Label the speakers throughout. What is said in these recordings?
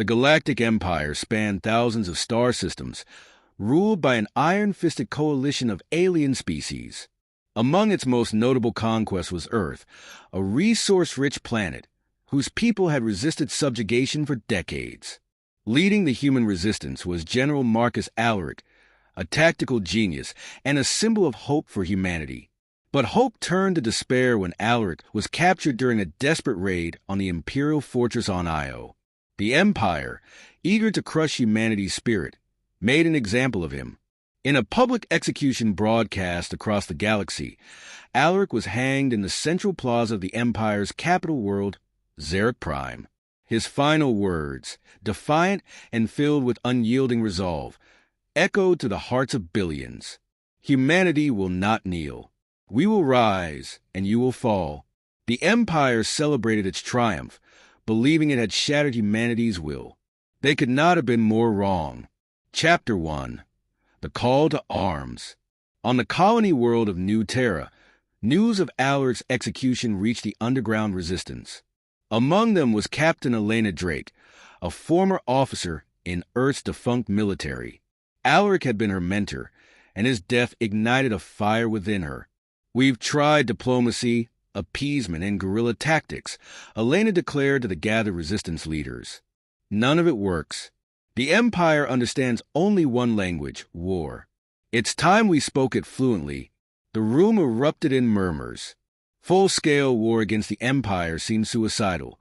Speaker 1: The Galactic Empire spanned thousands of star systems, ruled by an iron-fisted coalition of alien species. Among its most notable conquests was Earth, a resource-rich planet whose people had resisted subjugation for decades. Leading the human resistance was General Marcus Alaric, a tactical genius and a symbol of hope for humanity. But hope turned to despair when Alaric was captured during a desperate raid on the Imperial fortress on Io. The Empire, eager to crush humanity's spirit, made an example of him. In a public execution broadcast across the galaxy, Alaric was hanged in the central plaza of the Empire's capital world, Xeric Prime. His final words, defiant and filled with unyielding resolve, echoed to the hearts of billions. Humanity will not kneel. We will rise, and you will fall. The Empire celebrated its triumph, believing it had shattered humanity's will. They could not have been more wrong. Chapter 1. The Call to Arms. On the colony world of New Terra, news of Alaric's execution reached the underground resistance. Among them was Captain Elena Drake, a former officer in Earth's defunct military. Alaric had been her mentor, and his death ignited a fire within her. "We've tried diplomacy, appeasement, and guerrilla tactics," Elena declared to the gathered resistance leaders. "None of it works. The Empire understands only one language, war. It's time we spoke it fluently." The room erupted in murmurs. Full-scale war against the Empire seemed suicidal,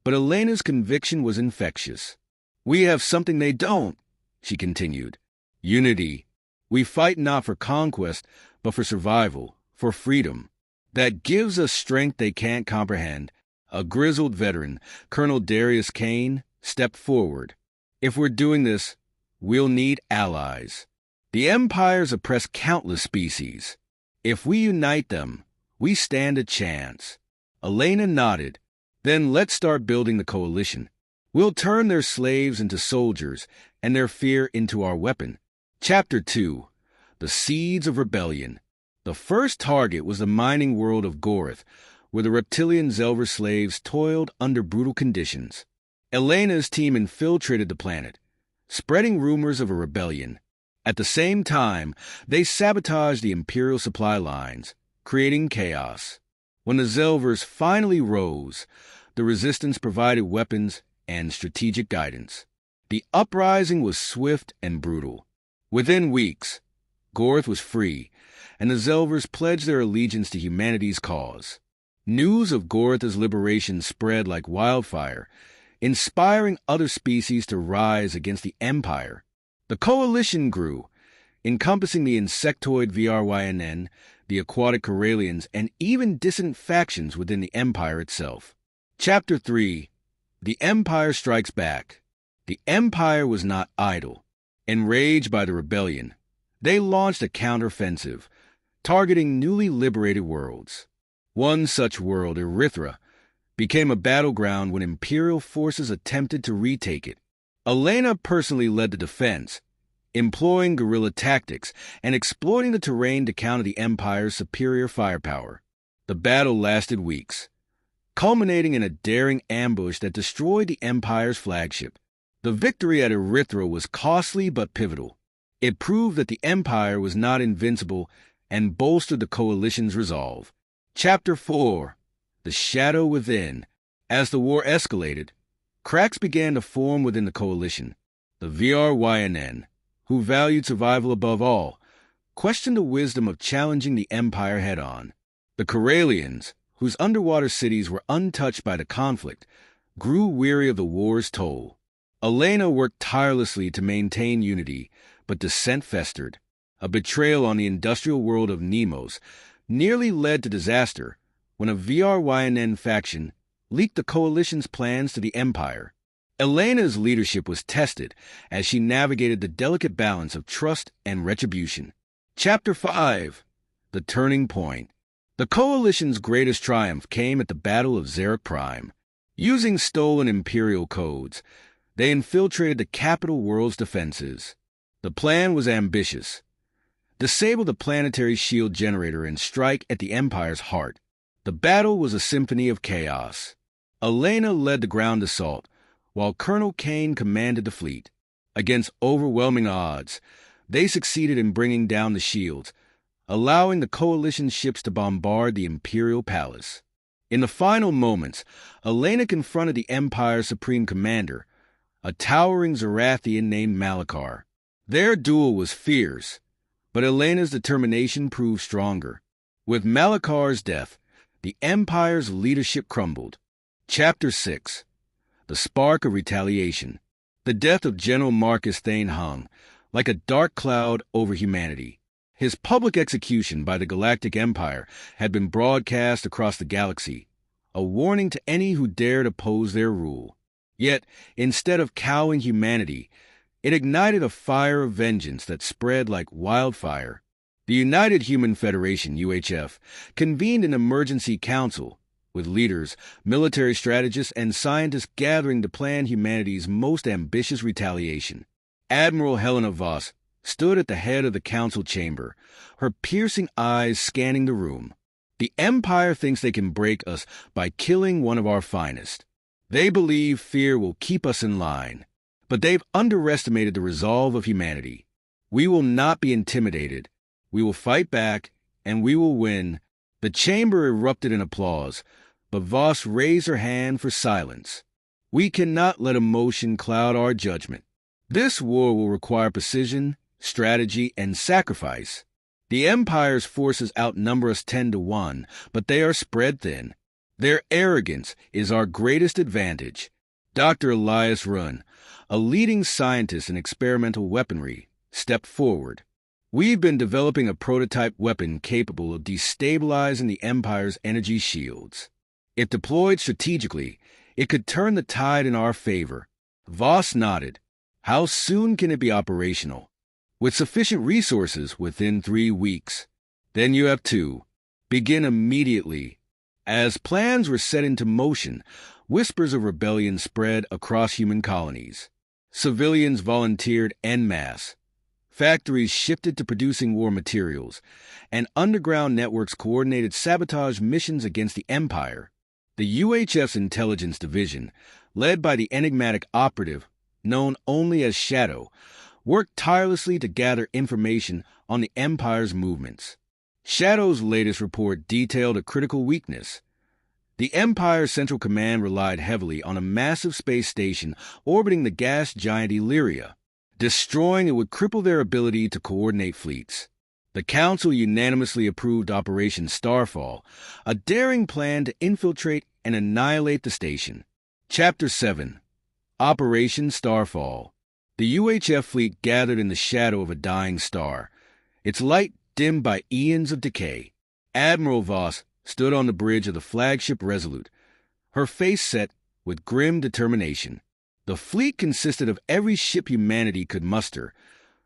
Speaker 1: but Elena's conviction was infectious. "We have something they don't," she continued. "Unity. We fight not for conquest, but for survival, for freedom. That gives us strength they can't comprehend." A grizzled veteran, Colonel Darius Kane, stepped forward. "If we're doing this, we'll need allies. The Empire's oppressed countless species. If we unite them, we stand a chance." Elena nodded. "Then let's start building the coalition. We'll turn their slaves into soldiers and their fear into our weapon." Chapter 2. The Seeds of Rebellion. The first target was the mining world of Gorith, where the reptilian Zelver slaves toiled under brutal conditions. Elena's team infiltrated the planet, spreading rumors of a rebellion. At the same time, they sabotaged the Imperial supply lines, creating chaos. When the Zelvers finally rose, the resistance provided weapons and strategic guidance. The uprising was swift and brutal. Within weeks, Gorith was free, and the Zelvers pledged their allegiance to humanity's cause. News of Gorith's liberation spread like wildfire, inspiring other species to rise against the Empire. The coalition grew, encompassing the insectoid VRYNN, the aquatic Corellians, and even dissident factions within the Empire itself. Chapter 3. The Empire Strikes Back. The Empire was not idle. Enraged by the rebellion, they launched a counteroffensive, targeting newly liberated worlds. One such world, Erythra, became a battleground when Imperial forces attempted to retake it. Elena personally led the defense, employing guerrilla tactics and exploiting the terrain to counter the Empire's superior firepower. The battle lasted weeks, culminating in a daring ambush that destroyed the Empire's flagship. The victory at Erythra was costly but pivotal. It proved that the Empire was not invincible and bolstered the coalition's resolve. Chapter 4. The Shadow Within. As the war escalated, cracks began to form within the coalition. The VRYNN, who valued survival above all, questioned the wisdom of challenging the Empire head-on. The Corellians, whose underwater cities were untouched by the conflict, grew weary of the war's toll. Elena worked tirelessly to maintain unity, but dissent festered. A betrayal on the industrial world of Nemos nearly led to disaster when a VRYNN faction leaked the coalition's plans to the Empire. Elena's leadership was tested as she navigated the delicate balance of trust and retribution. Chapter 5. The Turning Point. The coalition's greatest triumph came at the Battle of Xeric Prime. Using stolen Imperial codes, they infiltrated the capital world's defenses. The plan was ambitious. Disable the planetary shield generator and strike at the Empire's heart. The battle was a symphony of chaos. Elena led the ground assault, while Colonel Kane commanded the fleet. Against overwhelming odds, they succeeded in bringing down the shields, allowing the coalition ships to bombard the Imperial Palace. In the final moments, Elena confronted the Empire's supreme commander, a towering Zarathian named Malachar. Their duel was fierce, but Elena's determination proved stronger. With Malachar's death, the Empire's leadership crumbled. Chapter 6. The Spark of Retaliation. The death of General Marcus Thane hung, like a dark cloud over humanity. His public execution by the Galactic Empire had been broadcast across the galaxy, a warning to any who dared oppose their rule. Yet, instead of cowing humanity, it ignited a fire of vengeance that spread like wildfire. The United Human Federation, UHF, convened an emergency council, with leaders, military strategists, and scientists gathering to plan humanity's most ambitious retaliation. Admiral Helena Voss stood at the head of the council chamber, her piercing eyes scanning the room. The Empire thinks they can break us by killing one of our finest. They believe fear will keep us in line, but they've underestimated the resolve of humanity. We will not be intimidated. We will fight back, and we will win. The chamber erupted in applause, but Voss raised her hand for silence. We cannot let emotion cloud our judgment. This war will require precision, strategy, and sacrifice. The Empire's forces outnumber us 10-1, but they are spread thin. Their arrogance is our greatest advantage. Dr. Elias Runn, a leading scientist in experimental weaponry, stepped forward. We've been developing a prototype weapon capable of destabilizing the Empire's energy shields. If deployed strategically, it could turn the tide in our favor. Voss nodded. How soon can it be operational? With sufficient resources within 3 weeks. Then you have 2. Begin immediately. As plans were set into motion, whispers of rebellion spread across human colonies. Civilians volunteered en masse. Factories shifted to producing war materials, and underground networks coordinated sabotage missions against the Empire. The UHF's intelligence division, led by the enigmatic operative known only as Shadow, worked tirelessly to gather information on the Empire's movements. Shadow's latest report detailed a critical weakness. The Empire's Central Command relied heavily on a massive space station orbiting the gas giant Illyria. Destroying it would cripple their ability to coordinate fleets. The Council unanimously approved Operation Starfall, a daring plan to infiltrate and annihilate the station. Chapter 7. Operation Starfall. The UHF fleet gathered in the shadow of a dying star, its light dimmed by eons of decay. Admiral Voss stood on the bridge of the flagship Resolute, her face set with grim determination. The fleet consisted of every ship humanity could muster,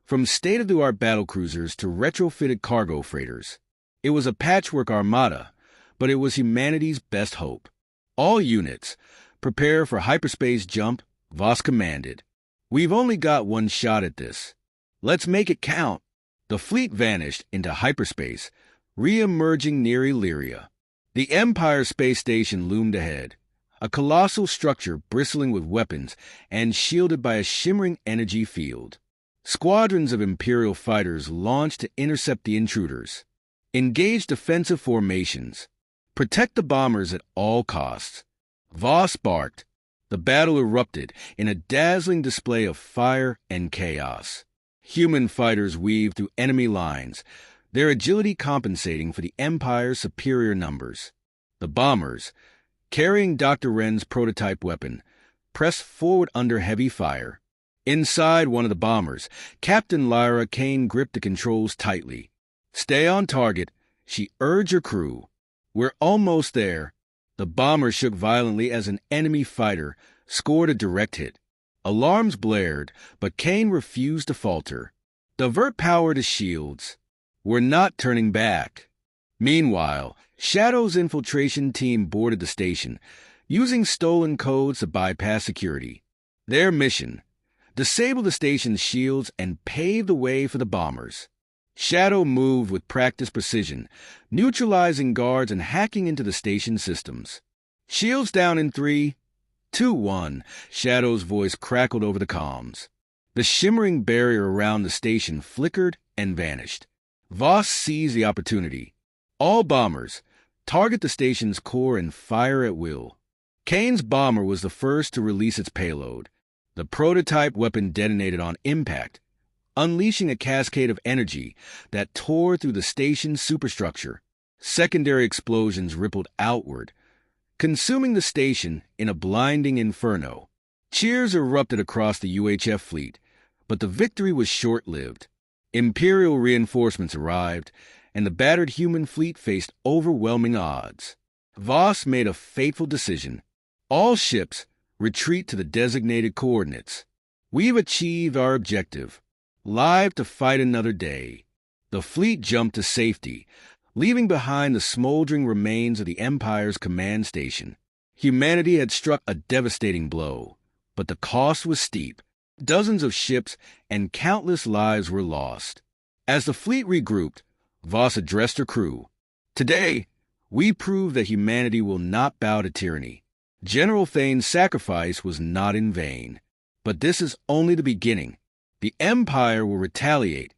Speaker 1: from state-of-the-art battlecruisers to retrofitted cargo freighters. It was a patchwork armada, but it was humanity's best hope. All units, prepare for hyperspace jump, Voss commanded. We've only got one shot at this. Let's make it count. The fleet vanished into hyperspace, re-emerging near Illyria. The Empire space station loomed ahead, a colossal structure bristling with weapons and shielded by a shimmering energy field. Squadrons of Imperial fighters launched to intercept the intruders. Engage defensive formations. Protect the bombers at all costs. Voss barked. The battle erupted in a dazzling display of fire and chaos. Human fighters weaved through enemy lines, their agility compensating for the Empire's superior numbers. The bombers, carrying Dr. Wren's prototype weapon, pressed forward under heavy fire. Inside one of the bombers, Captain Lyra Kane gripped the controls tightly. Stay on target, she urged her crew. We're almost there. The bomber shook violently as an enemy fighter scored a direct hit. Alarms blared, but Kane refused to falter. Divert power to shields. We're not turning back. Meanwhile, Shadow's infiltration team boarded the station, using stolen codes to bypass security. Their mission: disable the station's shields and pave the way for the bombers. Shadow moved with practiced precision, neutralizing guards and hacking into the station systems. Shields down in 3, 2-1, Shadow's voice crackled over the comms. The shimmering barrier around the station flickered and vanished. Voss seized the opportunity. All bombers, target the station's core and fire at will. Kane's bomber was the first to release its payload. The prototype weapon detonated on impact, unleashing a cascade of energy that tore through the station's superstructure. Secondary explosions rippled outward, consuming the station in a blinding inferno. Cheers erupted across the UHF fleet, but the victory was short-lived. Imperial reinforcements arrived, and the battered human fleet faced overwhelming odds. Voss made a fateful decision. All ships retreat to the designated coordinates. We've achieved our objective. Live to fight another day. The fleet jumped to safety, leaving behind the smoldering remains of the Empire's command station. Humanity had struck a devastating blow, but the cost was steep. Dozens of ships and countless lives were lost. As the fleet regrouped, Voss addressed her crew. Today, we prove that humanity will not bow to tyranny. General Thane's sacrifice was not in vain. But this is only the beginning. The Empire will retaliate,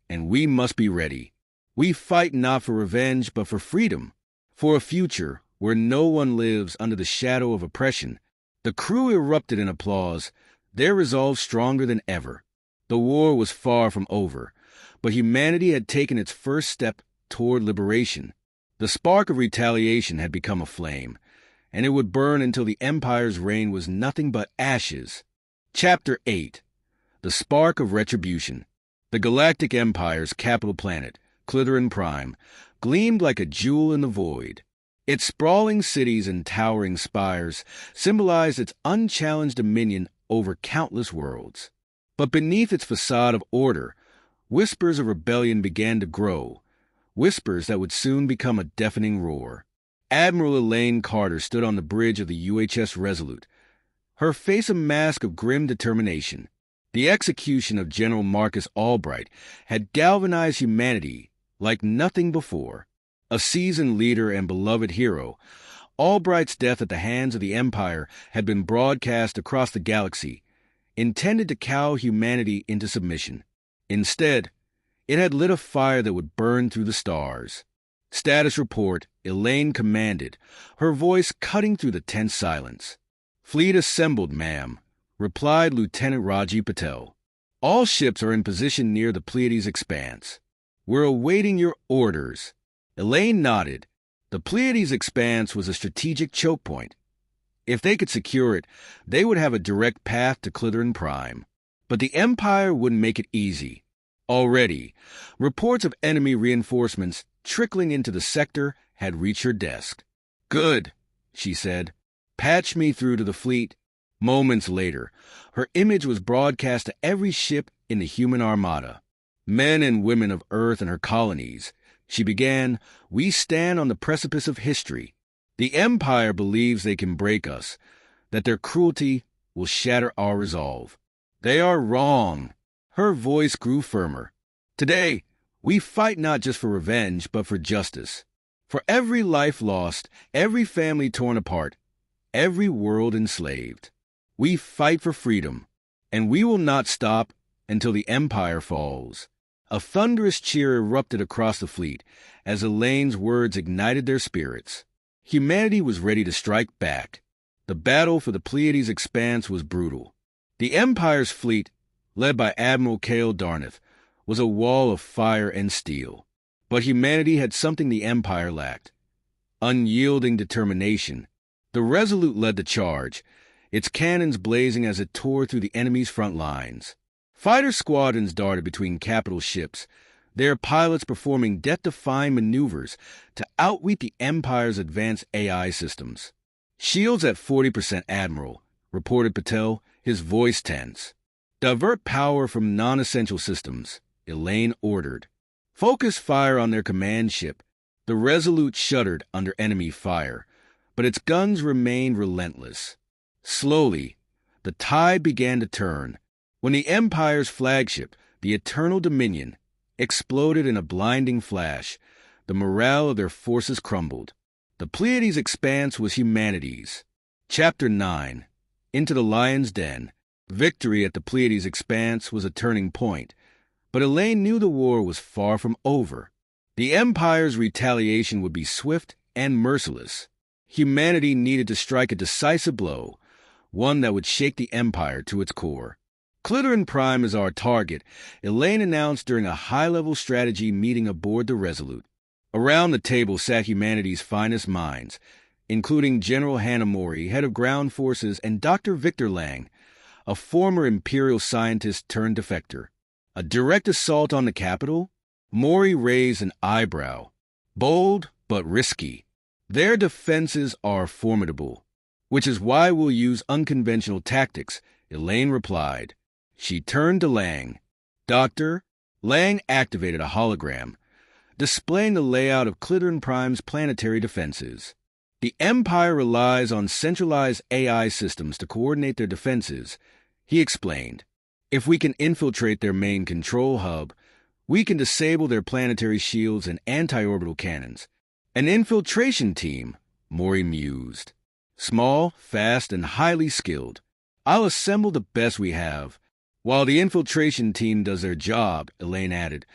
Speaker 1: and we must be ready. We fight not for revenge, but for freedom, for a future where no one lives under the shadow of oppression. The crew erupted in applause, their resolve stronger than ever. The war was far from over, but humanity had taken its first step toward liberation. The spark of retaliation had become a flame, and it would burn until the Empire's reign was nothing but ashes. Chapter 8. The Spark of Retribution. The Galactic Empire's capital planet, Clitherin Prime, gleamed like a jewel in the void. Its sprawling cities and towering spires symbolized its unchallenged dominion over countless worlds. But beneath its facade of order, whispers of rebellion began to grow, whispers that would soon become a deafening roar. Admiral Elaine Carter stood on the bridge of the UHS Resolute, her face a mask of grim determination. The execution of General Marcus Albright had galvanized humanity like nothing before. A seasoned leader and beloved hero, Albright's death at the hands of the Empire had been broadcast across the galaxy, intended to cow humanity into submission. Instead, it had lit a fire that would burn through the stars. Status report, Elaine commanded, her voice cutting through the tense silence. Fleet assembled, ma'am, replied Lieutenant Raji Patel. All ships are in position near the Pleiades Expanse. We're awaiting your orders. Elaine nodded. The Pleiades Expanse was a strategic choke point. If they could secure it, they would have a direct path to Clitherin Prime. But the Empire wouldn't make it easy. Already, reports of enemy reinforcements trickling into the sector had reached her desk. Good, she said. Patch me through to the fleet. Moments later, her image was broadcast to every ship in the human armada. Men and women of Earth and her colonies, she began, we stand on the precipice of history. The Empire believes they can break us, that their cruelty will shatter our resolve. They are wrong. Her voice grew firmer. Today, we fight not just for revenge, but for justice. For every life lost, every family torn apart, every world enslaved. We fight for freedom, and we will not stop until the Empire falls. A thunderous cheer erupted across the fleet as Elaine's words ignited their spirits. Humanity was ready to strike back. The battle for the Pleiades Expanse was brutal. The Empire's fleet, led by Admiral Cale Darnath, was a wall of fire and steel. But humanity had something the Empire lacked: unyielding determination. The Resolute led the charge, its cannons blazing as it tore through the enemy's front lines. Fighter squadrons darted between capital ships, their pilots performing death-defying maneuvers to outwit the Empire's advanced AI systems. Shields at 40%, Admiral, reported Patel, his voice tense. Divert power from non-essential systems, Elaine ordered. Focus fire on their command ship. The Resolute shuddered under enemy fire, but its guns remained relentless. Slowly, the tide began to turn. When the Empire's flagship, the Eternal Dominion, exploded in a blinding flash, the morale of their forces crumbled. The Pleiades Expanse was humanity's. Chapter 9. into the lion's den. Victory at the Pleiades expanse was a turning point, but Elaine knew the war was far from over. The Empire's retaliation would be swift and merciless. Humanity needed to strike a decisive blow, one that would shake the Empire to its core. Clitoran Prime is our target, Elaine announced during a high-level strategy meeting aboard the Resolute. Around the table sat humanity's finest minds, including General Hanamori, head of ground forces, and Dr. Victor Lang, a former Imperial scientist turned defector. A direct assault on the capital? Mori raised an eyebrow. Bold, but risky. Their defenses are formidable, which is why we'll use unconventional tactics, Elaine replied. She turned to Lang. Doctor, Lang activated a hologram, displaying the layout of Clitoran Prime's planetary defenses. The Empire relies on centralized AI systems to coordinate their defenses, he explained. If we can infiltrate their main control hub, we can disable their planetary shields and anti-orbital cannons. An infiltration team, Mori mused. Small, fast, and highly skilled. I'll assemble the best we have. While the infiltration team does their job, Elaine added,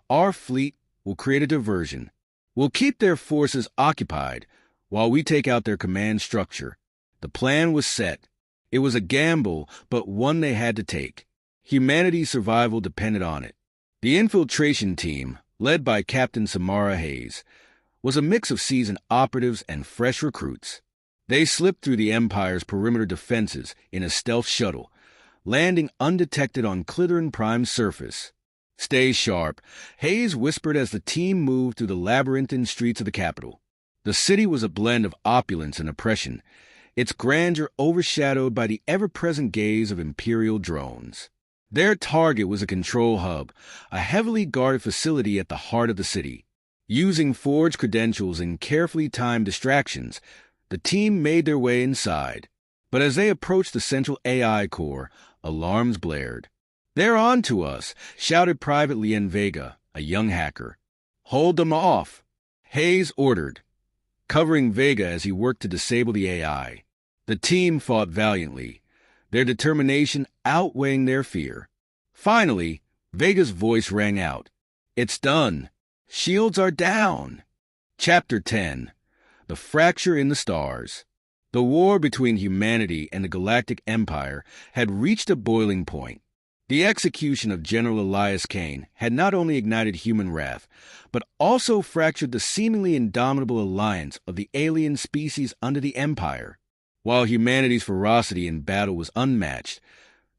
Speaker 1: our fleet will create a diversion. We'll keep their forces occupied while we take out their command structure. The plan was set. It was a gamble, but one they had to take. Humanity's survival depended on it. The infiltration team, led by Captain Samara Hayes, was a mix of seasoned operatives and fresh recruits. They slipped through the Empire's perimeter defenses in a stealth shuttle, landing undetected on Clitoran Prime's surface. Stay sharp, Hayes whispered as the team moved through the labyrinthine streets of the capital. The city was a blend of opulence and oppression, its grandeur overshadowed by the ever-present gaze of Imperial drones. Their target was a control hub, a heavily guarded facility at the heart of the city. Using forged credentials and carefully timed distractions, the team made their way inside. But as they approached the central AI core, alarms blared. They're on to us, shouted Private Lien Vega, a young hacker. Hold them off, Hayes ordered, covering Vega as he worked to disable the AI. The team fought valiantly, their determination outweighing their fear. Finally, Vega's voice rang out. It's done. Shields are down. Chapter 10. The Fracture in the Stars. The war between humanity and the Galactic Empire had reached a boiling point. The execution of General Elias Kane had not only ignited human wrath, but also fractured the seemingly indomitable alliance of the alien species under the Empire. While humanity's ferocity in battle was unmatched,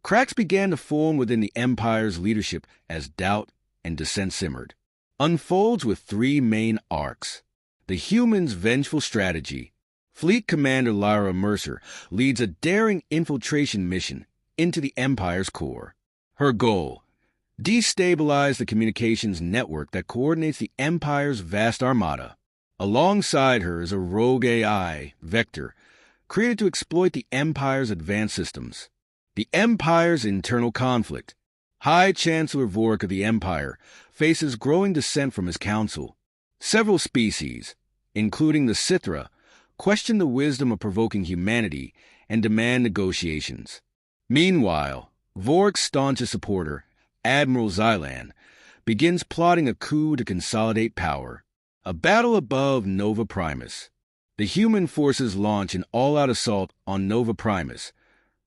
Speaker 1: cracks began to form within the Empire's leadership as doubt and dissent simmered. Unfolds with three main arcs. The humans' vengeful strategy. Fleet Commander Lyra Mercer leads a daring infiltration mission into the Empire's core. Her goal: destabilize the communications network that coordinates the Empire's vast armada. Alongside her is a rogue AI, Vector, created to exploit the Empire's advanced systems. The Empire's internal conflict. High Chancellor Vorik of the Empire faces growing dissent from his council. Several species, including the Sithra, question the wisdom of provoking humanity and demand negotiations. Meanwhile, Vorik's staunchest supporter, Admiral Xylan, begins plotting a coup to consolidate power. A battle above Nova Primus. The human forces launch an all-out assault on Nova Primus,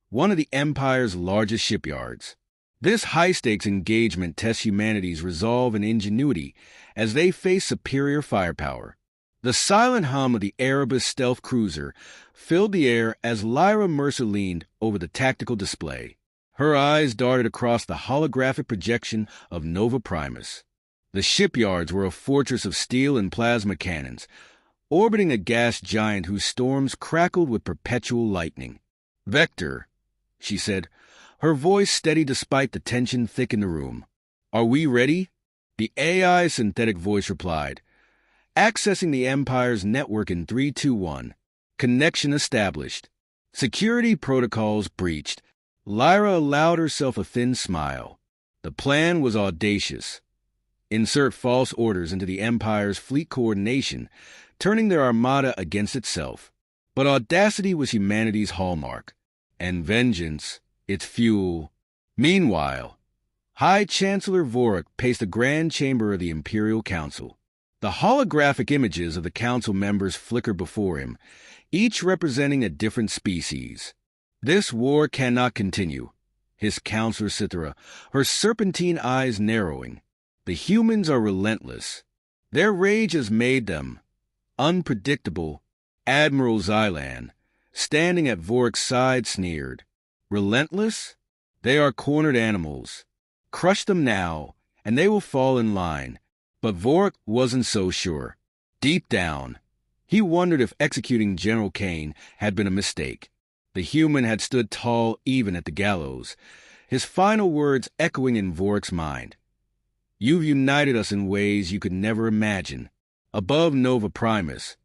Speaker 1: one of the Empire's largest shipyards. This high-stakes engagement tests humanity's resolve and ingenuity as they face superior firepower. The silent hum of the Erebus stealth cruiser filled the air as Lyra Mercer leaned over the tactical display. Her eyes darted across the holographic projection of Nova Primus. The shipyards were a fortress of steel and plasma cannons, orbiting a gas giant whose storms crackled with perpetual lightning. "Vector," she said, her voice steady despite the tension thick in the room. "Are we ready?" The AI synthetic voice replied, accessing the Empire's network in 3-2-1. Connection established. Security protocols breached. Lyra allowed herself a thin smile. The plan was audacious. Insert false orders into the Empire's fleet coordination, turning their armada against itself. But audacity was humanity's hallmark. and vengeance, its fuel. Meanwhile, High Chancellor Vorik paced the grand chamber of the Imperial Council. The holographic images of the council members flickered before him, each representing a different species. This war cannot continue, hissed Counselor Cithara, her serpentine eyes narrowing. The humans are relentless. Their rage has made them unpredictable. Admiral Xylan, standing at Vorik's side, sneered. Relentless? They are cornered animals. Crush them now, and they will fall in line. But Vorik wasn't so sure. Deep down, he wondered if executing General Kane had been a mistake. The human had stood tall even at the gallows, his final words echoing in Vorik's mind. You've united us in ways you could never imagine. Above Nova Primus,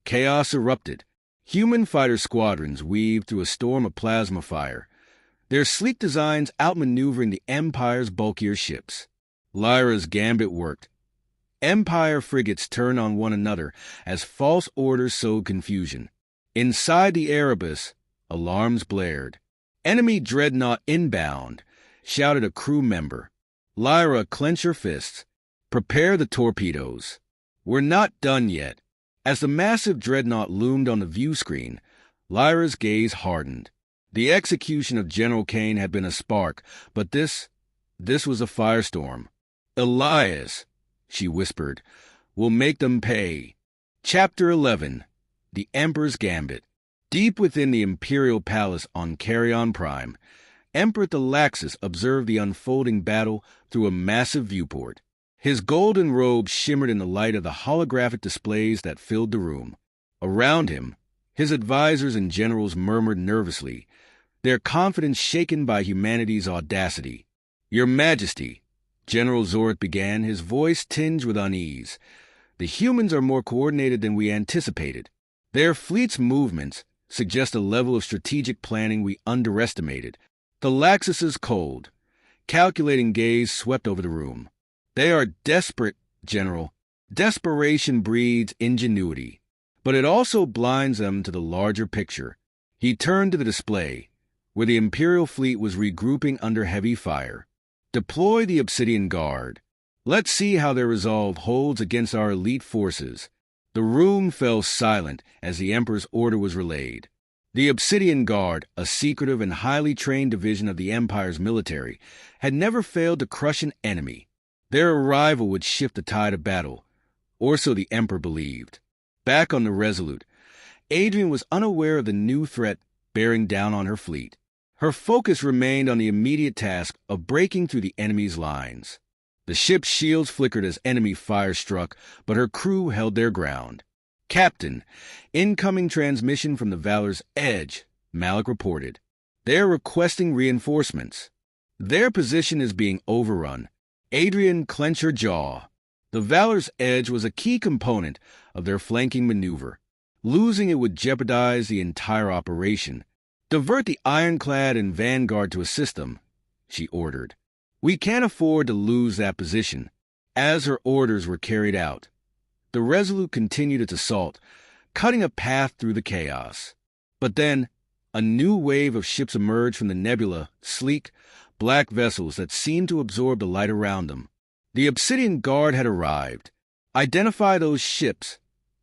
Speaker 1: chaos erupted. Human fighter squadrons weaved through a storm of plasma fire, their sleek designs outmaneuvering the Empire's bulkier ships. Lyra's gambit worked. Empire frigates turned on one another as false orders sowed confusion. Inside the Erebus, alarms blared. Enemy dreadnought inbound, shouted a crew member. Lyra clenched her fists. Prepare the torpedoes. We're not done yet. As the massive dreadnought loomed on the view screen, Lyra's gaze hardened. The execution of General Kane had been a spark, but this was a firestorm. Elias, she whispered, will make them pay. Chapter 11. The Emperor's Gambit. Deep within the Imperial Palace on Carrion Prime, Emperor Thalaxis observed the unfolding battle through a massive viewport. His golden robe shimmered in the light of the holographic displays that filled the room. Around him, his advisors and generals murmured nervously, their confidence shaken by humanity's audacity. Your Majesty, General Zorth began, his voice tinged with unease. The humans are more coordinated than we anticipated. Their fleet's movements suggest a level of strategic planning we underestimated. Thalaxis's cold, calculating gaze swept over the room. They are desperate, General. Desperation breeds ingenuity, but it also blinds them to the larger picture. He turned to the display, where the Imperial fleet was regrouping under heavy fire. Deploy the Obsidian Guard. Let's see how their resolve holds against our elite forces. The room fell silent as the Emperor's order was relayed. The Obsidian Guard, a secretive and highly trained division of the Empire's military, had never failed to crush an enemy. Their arrival would shift the tide of battle, or so the Emperor believed. Back on the Resolute, Adrian was unaware of the new threat bearing down on her fleet. Her focus remained on the immediate task of breaking through the enemy's lines. The ship's shields flickered as enemy fire struck, but her crew held their ground. Captain, incoming transmission from the Valor's Edge, Malik reported. They're requesting reinforcements. Their position is being overrun. Adrian clenched her jaw. The Valor's Edge was a key component of their flanking maneuver. Losing it would jeopardize the entire operation. Divert the Ironclad and Vanguard to assist them, she ordered. We can't afford to lose that position. As her orders were carried out, the Resolute continued its assault, cutting a path through the chaos. But then, a new wave of ships emerged from the nebula, sleek, black vessels that seemed to absorb the light around them. The Obsidian Guard had arrived. Identify those ships,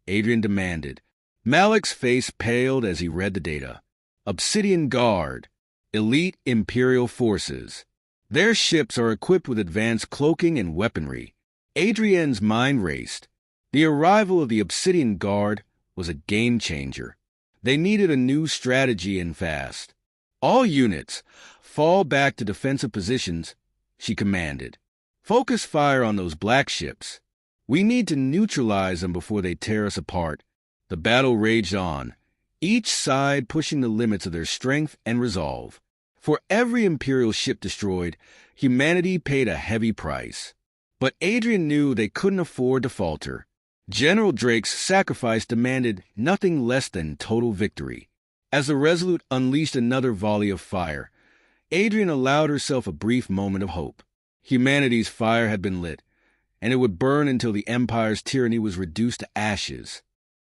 Speaker 1: Adrian demanded. Malik's face paled as he read the data. Obsidian Guard, elite Imperial forces. Their ships are equipped with advanced cloaking and weaponry. Adrian's mind raced. The arrival of the Obsidian Guard was a game-changer. They needed a new strategy and fast. All units, fall back to defensive positions, she commanded. Focus fire on those black ships. We need to neutralize them before they tear us apart. The battle raged on, each side pushing the limits of their strength and resolve. For every Imperial ship destroyed, humanity paid a heavy price. But Adrian knew they couldn't afford to falter. General Drake's sacrifice demanded nothing less than total victory. As the Resolute unleashed another volley of fire, Adrian allowed herself a brief moment of hope. Humanity's fire had been lit, and it would burn until the Empire's tyranny was reduced to ashes.